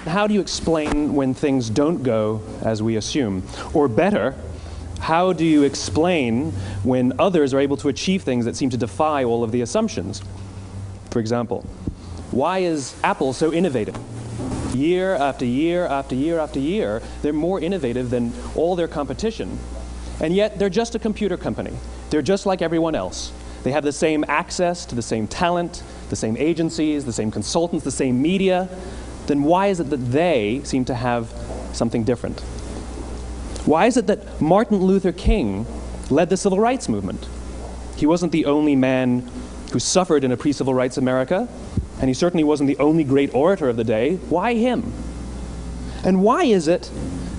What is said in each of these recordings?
How do you explain when things don't go as we assume? Or better, how do you explain when others are able to achieve things that seem to defy all of the assumptions? For example, why is Apple so innovative? Year after year after year after year, they're more innovative than all their competition. And yet, they're just a computer company. They're just like everyone else. They have the same access to the same talent, the same agencies, the same consultants, the same media. Then why is it that they seem to have something different? Why is it that Martin Luther King led the civil rights movement? He wasn't the only man who suffered in a pre-civil rights America, and he certainly wasn't the only great orator of the day. Why him? And why is it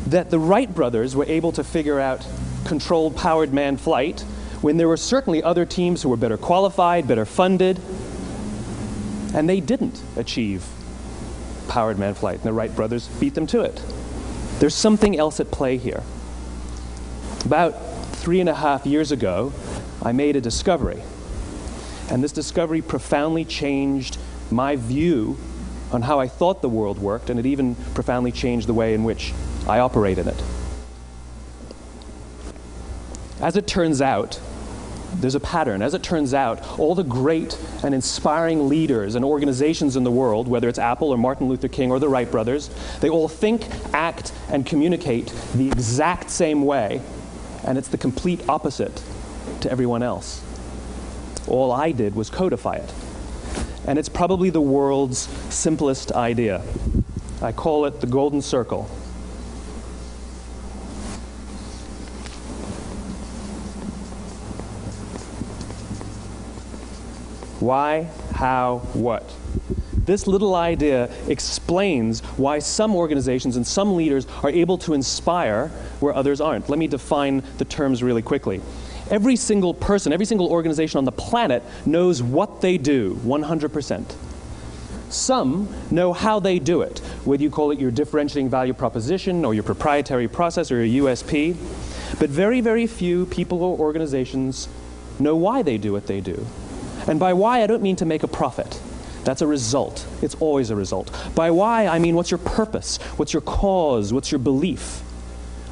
that the Wright brothers were able to figure out controlled powered manned flight when there were certainly other teams who were better qualified, better funded, and they didn't achieve powered manned flight, and the Wright brothers beat them to it? There's something else at play here. About 3.5 years ago, I made a discovery, and this discovery profoundly changed my view on how I thought the world worked, and it even profoundly changed the way in which I operate in it. As it turns out, there's a pattern. As it turns out, all the great and inspiring leaders and organizations in the world, whether it's Apple or Martin Luther King or the Wright brothers, they all think, act, and communicate the exact same way, and it's the complete opposite to everyone else. All I did was codify it. And it's probably the world's simplest idea. I call it the golden circle. Why, how, what? This little idea explains why some organizations and some leaders are able to inspire where others aren't. Let me define the terms really quickly. Every single person, every single organization on the planet knows what they do, 100%. Some know how they do it, whether you call it your differentiating value proposition or your proprietary process or your USP. But very, very few people or organizations know why they do what they do. And by why, I don't mean to make a profit. That's a result. It's always a result. By why, I mean what's your purpose? What's your cause? What's your belief?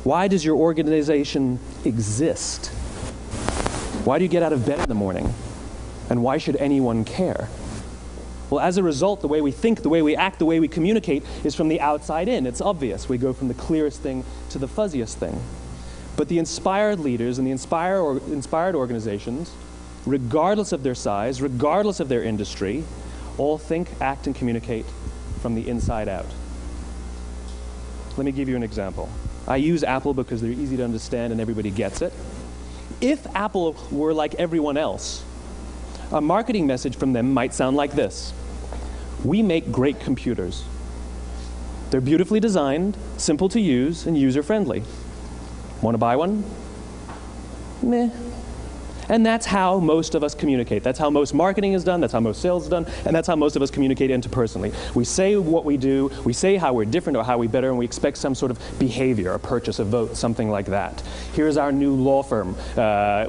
Why does your organization exist? Why do you get out of bed in the morning? And why should anyone care? Well, as a result, the way we think, the way we act, the way we communicate is from the outside in. It's obvious. We go from the clearest thing to the fuzziest thing. But the inspired leaders and the inspired organizations, regardless of their size, regardless of their industry, all think, act, and communicate from the inside out. Let me give you an example. I use Apple because they're easy to understand and everybody gets it. If Apple were like everyone else, a marketing message from them might sound like this: we make great computers. They're beautifully designed, simple to use, and user-friendly. Want to buy one? Meh. And that's how most of us communicate. That's how most marketing is done, that's how most sales is done, and that's how most of us communicate interpersonally. We say what we do, we say how we're different or how we better, and we expect some sort of behavior, a purchase, a vote, something like that. Here's our new law firm.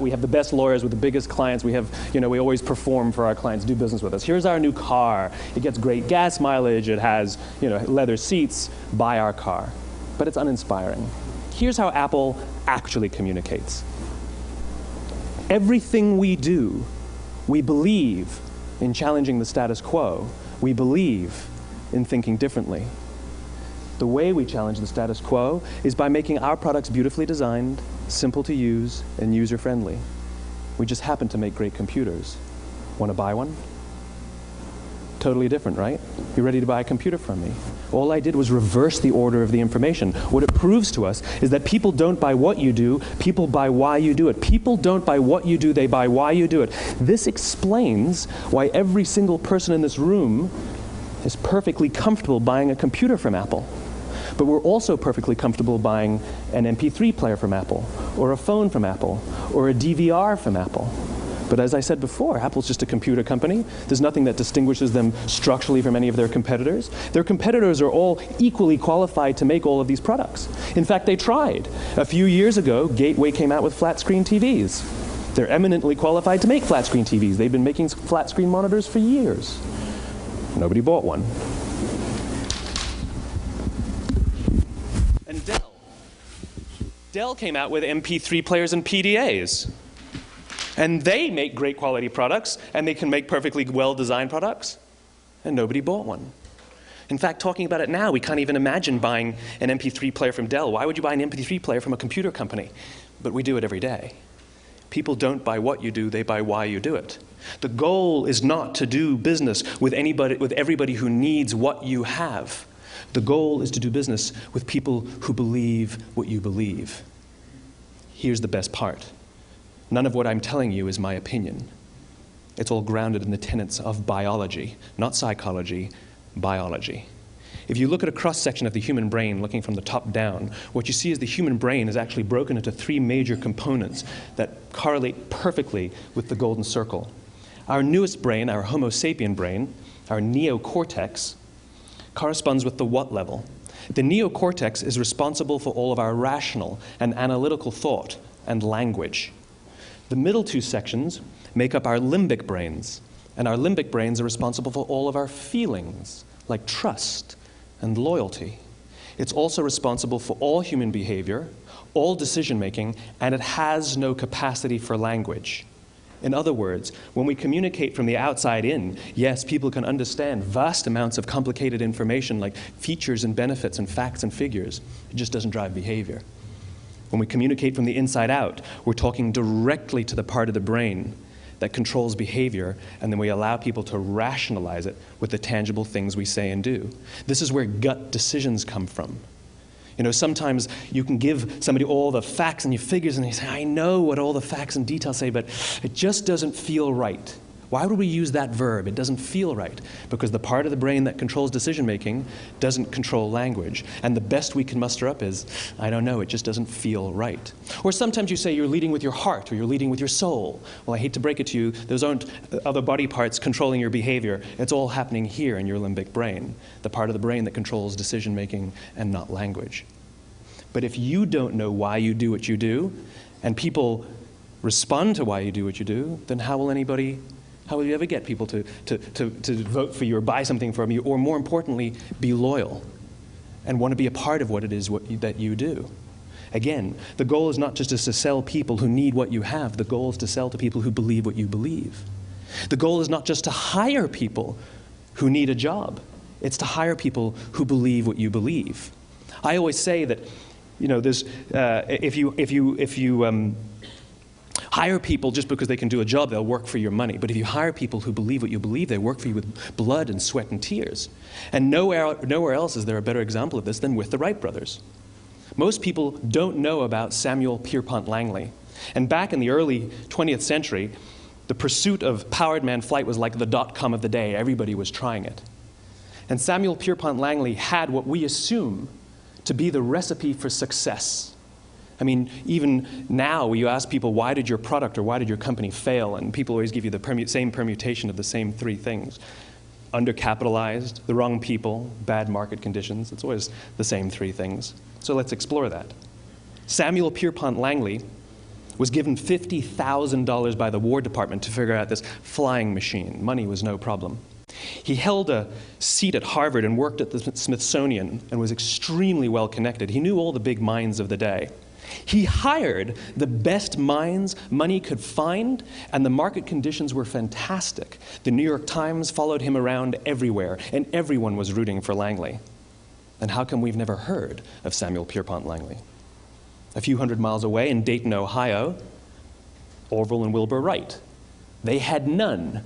We have the best lawyers with the biggest clients. We have, we always perform for our clients, do business with us. Here's our new car. It gets great gas mileage. It has, leather seats. Buy our car. But it's uninspiring. Here's how Apple actually communicates. Everything we do, we believe in challenging the status quo. We believe in thinking differently. The way we challenge the status quo is by making our products beautifully designed, simple to use, and user-friendly. We just happen to make great computers. Want to buy one? Totally different, right? You ready to buy a computer from me? All I did was reverse the order of the information. What it proves to us is that people don't buy what you do, people buy why you do it. People don't buy what you do, they buy why you do it. This explains why every single person in this room is perfectly comfortable buying a computer from Apple. But we're also perfectly comfortable buying an MP3 player from Apple, or a phone from Apple, or a DVR from Apple. But as I said before, Apple's just a computer company. There's nothing that distinguishes them structurally from any of their competitors. Their competitors are all equally qualified to make all of these products. In fact, they tried. A few years ago, Gateway came out with flat screen TVs. They're eminently qualified to make flat screen TVs. They've been making flat screen monitors for years. Nobody bought one. And Dell came out with MP3 players and PDAs. And they make great quality products, and they can make perfectly well-designed products, and nobody bought one. In fact, talking about it now, we can't even imagine buying an MP3 player from Dell. Why would you buy an MP3 player from a computer company? But we do it every day. People don't buy what you do, they buy why you do it. The goal is not to do business with everybody who needs what you have. The goal is to do business with people who believe what you believe. Here's the best part. None of what I'm telling you is my opinion. It's all grounded in the tenets of biology, not psychology, biology. If you look at a cross-section of the human brain, looking from the top down, what you see is the human brain is actually broken into three major components that correlate perfectly with the golden circle. Our newest brain, our Homo sapien brain, our neocortex, corresponds with the what level. The neocortex is responsible for all of our rational and analytical thought and language. The middle two sections make up our limbic brains, and our limbic brains are responsible for all of our feelings, like trust and loyalty. It's also responsible for all human behavior, all decision-making, and it has no capacity for language. In other words, when we communicate from the outside in, yes, people can understand vast amounts of complicated information like features and benefits and facts and figures. It just doesn't drive behavior. When we communicate from the inside out, we're talking directly to the part of the brain that controls behavior, and then we allow people to rationalize it with the tangible things we say and do. This is where gut decisions come from. You know, sometimes you can give somebody all the facts and your figures, and they say, I know what all the facts and details say, but it just doesn't feel right. Why would we use that verb? It doesn't feel right. Because the part of the brain that controls decision-making doesn't control language. And the best we can muster up is, I don't know, it just doesn't feel right. Or sometimes you say you're leading with your heart or you're leading with your soul. Well, I hate to break it to you, those aren't other body parts controlling your behavior. It's all happening here in your limbic brain, the part of the brain that controls decision-making and not language. But if you don't know why you do what you do, and people respond to why you do what you do, then how will you ever get people to vote for you or buy something from you, or more importantly, be loyal and want to be a part of what it is that you do? Again, the goal is not just to sell people who need what you have. The goal is to sell to people who believe what you believe. The goal is not just to hire people who need a job. It's to hire people who believe what you believe. I always say that, you know, there's, if you hire people just because they can do a job, they'll work for your money. But if you hire people who believe what you believe, they work for you with blood and sweat and tears. And nowhere else is there a better example of this than with the Wright brothers. Most people don't know about Samuel Pierpont Langley. And back in the early 20th century, the pursuit of powered man flight was like the .com of the day. Everybody was trying it. And Samuel Pierpont Langley had what we assume to be the recipe for success. I mean, even now, you ask people, why did your product or why did your company fail? And people always give you the same permutation of the same three things. Undercapitalized, the wrong people, bad market conditions. It's always the same three things. So let's explore that. Samuel Pierpont Langley was given $50,000 by the War Department to figure out this flying machine. Money was no problem. He held a seat at Harvard and worked at the Smithsonian and was extremely well connected. He knew all the big minds of the day. He hired the best minds money could find, and the market conditions were fantastic. The New York Times followed him around everywhere, and everyone was rooting for Langley. And how come we've never heard of Samuel Pierpont Langley? A few hundred miles away in Dayton, Ohio, Orville and Wilbur Wright. They had none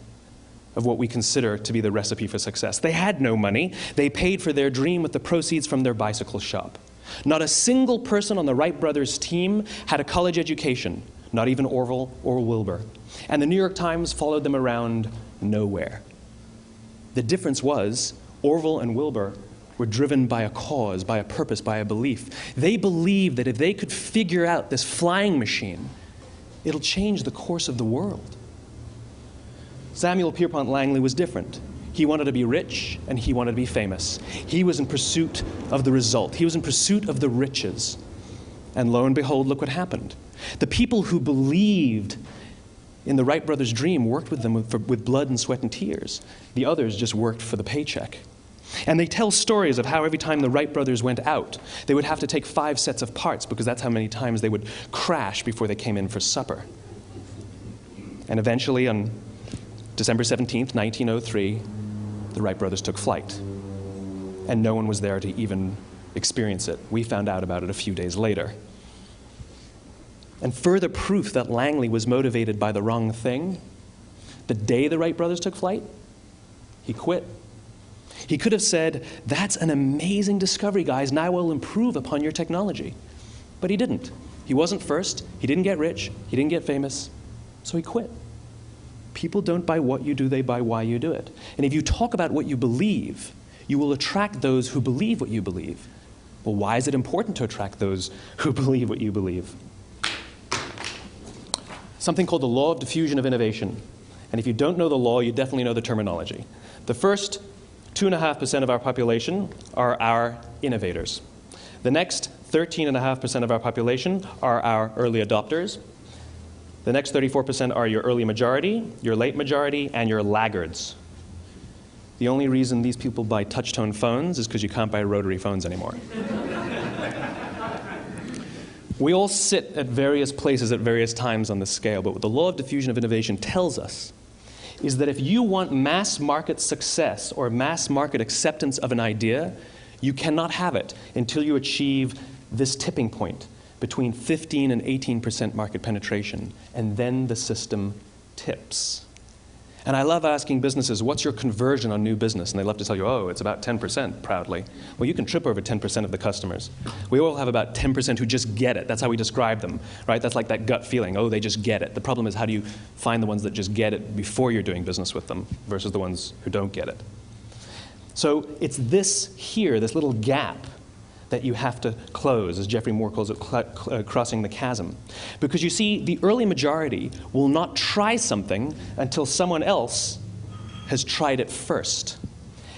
of what we consider to be the recipe for success. They had no money. They paid for their dream with the proceeds from their bicycle shop. Not a single person on the Wright brothers' team had a college education, not even Orville or Wilbur. And the New York Times followed them around nowhere. The difference was Orville and Wilbur were driven by a cause, by a purpose, by a belief. They believed that if they could figure out this flying machine, it'll change the course of the world. Samuel Pierpont Langley was different. He wanted to be rich, and he wanted to be famous. He was in pursuit of the result. He was in pursuit of the riches. And lo and behold, look what happened. The people who believed in the Wright brothers' dream worked with them with blood and sweat and tears. The others just worked for the paycheck. And they tell stories of how every time the Wright brothers went out, they would have to take 5 sets of parts because that's how many times they would crash before they came in for supper. And eventually, on December 17th, 1903, the Wright brothers took flight. And no one was there to even experience it. We found out about it a few days later. And further proof that Langley was motivated by the wrong thing, the day the Wright brothers took flight, he quit. He could have said, "That's an amazing discovery, guys, and I will improve upon your technology." But he didn't. He wasn't first. He didn't get rich. He didn't get famous. So he quit. People don't buy what you do, they buy why you do it. And if you talk about what you believe, you will attract those who believe what you believe. Well, why is it important to attract those who believe what you believe? Something called the law of diffusion of innovation. And if you don't know the law, you definitely know the terminology. The first 2.5% of our population are our innovators. The next 13.5% of our population are our early adopters. The next 34% are your early majority, your late majority, and your laggards. The only reason these people buy touch-tone phones is because you can't buy rotary phones anymore. We all sit at various places at various times on the scale, but what the law of diffusion of innovation tells us is that if you want mass market success or mass market acceptance of an idea, you cannot have it until you achieve this tipping point between 15 and 18% market penetration, and then the system tips. And I love asking businesses, what's your conversion on new business? And they love to tell you, oh, it's about 10%, proudly. Well, you can trip over 10% of the customers. We all have about 10% who just get it. That's how we describe them, right? That's like that gut feeling, oh, they just get it. The problem is, how do you find the ones that just get it before you're doing business with them versus the ones who don't get it? So it's this here, this little gap, that you have to close, as Geoffrey Moore calls it, crossing the chasm. Because you see, the early majority will not try something until someone else has tried it first.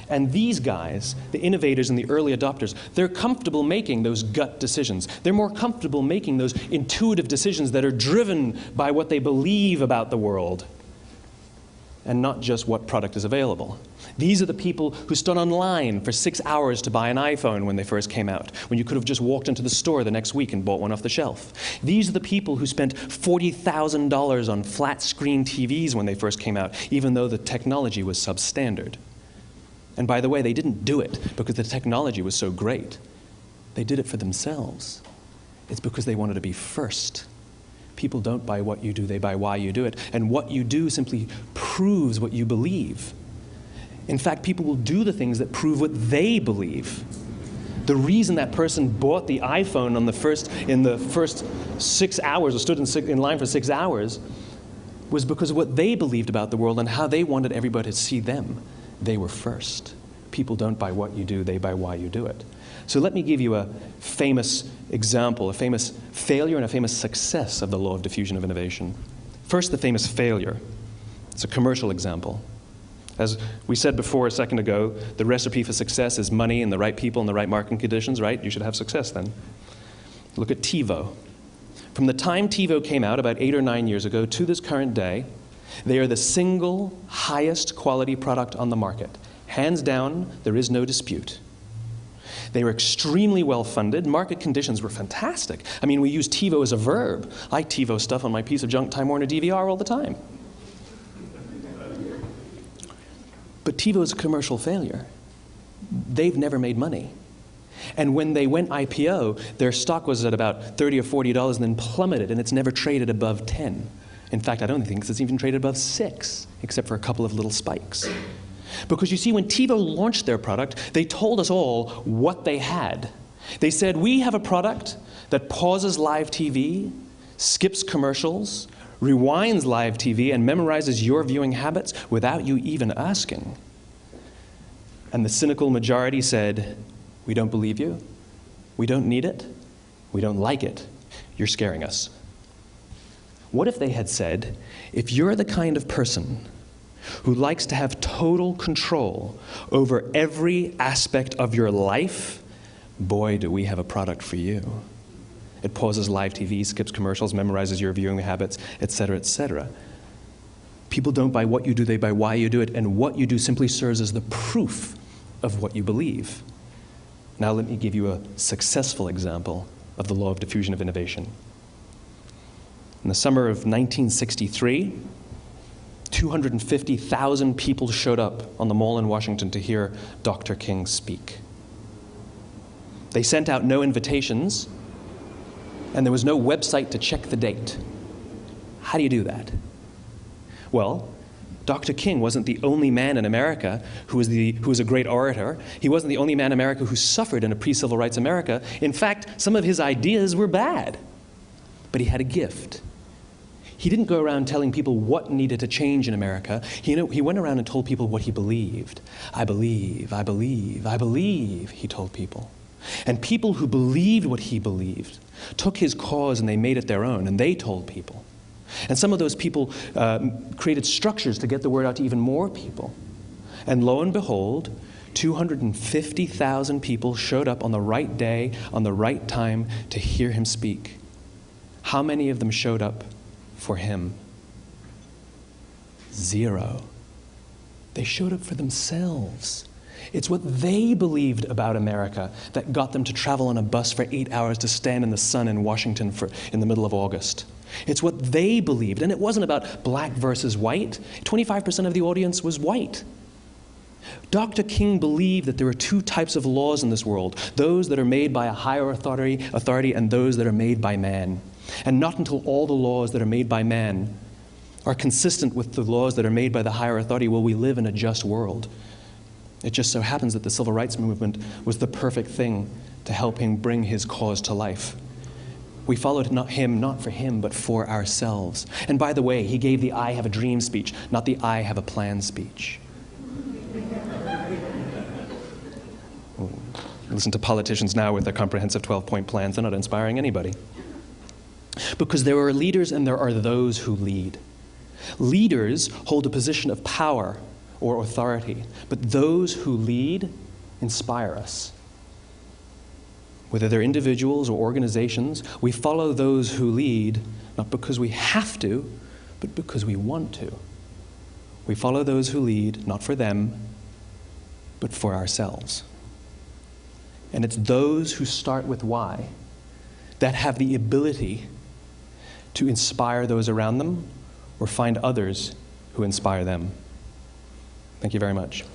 And these guys, the innovators and the early adopters, they're comfortable making those gut decisions. They're more comfortable making those intuitive decisions that are driven by what they believe about the world, and not just what product is available. These are the people who stood online for 6 hours to buy an iPhone when they first came out, when you could have just walked into the store the next week and bought one off the shelf. These are the people who spent $40,000 on flat screen TVs when they first came out, even though the technology was substandard. And by the way, they didn't do it because the technology was so great. They did it for themselves. It's because they wanted to be first. People don't buy what you do, they buy why you do it. And what you do simply proves what you believe. In fact, people will do the things that prove what they believe. The reason that person bought the iPhone in the first 6 hours, or stood in line for 6 hours, was because of what they believed about the world and how they wanted everybody to see them. They were first. People don't buy what you do, they buy why you do it. So let me give you a famous example, a famous failure and a famous success of the law of diffusion of innovation. First, the famous failure. It's a commercial example. As we said before a second ago, the recipe for success is money and the right people and the right marketing conditions, right? You should have success then. Look at TiVo. From the time TiVo came out about 8 or 9 years ago to this current day, they are the single highest quality product on the market. Hands down, there is no dispute. They were extremely well-funded. Market conditions were fantastic. I mean, we use TiVo as a verb. I TiVo stuff on my piece of junk Time Warner DVR all the time. But TiVo is a commercial failure. They've never made money. And when they went IPO, their stock was at about $30 or $40 and then plummeted, and it's never traded above 10. In fact, I don't think it's even traded above 6, except for a couple of little spikes. Because you see, when TiVo launched their product, they told us all what they had. They said, we have a product that pauses live TV, skips commercials, rewinds live TV, and memorizes your viewing habits without you even asking. And the cynical majority said, we don't believe you, we don't need it, we don't like it, you're scaring us. What if they had said, if you're the kind of person who likes to have total control over every aspect of your life, boy, do we have a product for you. It pauses live TV, skips commercials, memorizes your viewing habits, etc., etc. People don't buy what you do, they buy why you do it, and what you do simply serves as the proof of what you believe. Now let me give you a successful example of the law of diffusion of innovation. In the summer of 1963, 250,000 people showed up on the Mall in Washington to hear Dr. King speak. They sent out no invitations, and there was no website to check the date. How do you do that? Well, Dr. King wasn't the only man in America who was a great orator. He wasn't the only man in America who suffered in a pre-civil rights America. In fact, some of his ideas were bad. But he had a gift. He didn't go around telling people what needed to change in America. He went around and told people what he believed. I believe, I believe, I believe, he told people. And people who believed what he believed took his cause and they made it their own, and they told people. And some of those people created structures to get the word out to even more people. And lo and behold, 250,000 people showed up on the right day, on the right time to hear him speak. How many of them showed up for him? 0. They showed up for themselves. It's what they believed about America that got them to travel on a bus for 8 hours to stand in the sun in Washington in the middle of August. It's what they believed, and it wasn't about black versus white. 25% of the audience was white. Dr. King believed that there are 2 types of laws in this world, those that are made by a higher authority and those that are made by man. And not until all the laws that are made by man are consistent with the laws that are made by the higher authority will we live in a just world. It just so happens that the civil rights movement was the perfect thing to help him bring his cause to life. We followed him not for him, but for ourselves. And by the way, he gave the I have a dream speech, not the I have a plan speech. Listen to politicians now with their comprehensive 12-point plans. They're not inspiring anybody. Because there are leaders and there are those who lead. Leaders hold a position of power or authority, but those who lead inspire us. Whether they're individuals or organizations, we follow those who lead, not because we have to, but because we want to. We follow those who lead, not for them, but for ourselves. And it's those who start with why that have the ability to inspire those around them or find others who inspire them. Thank you very much.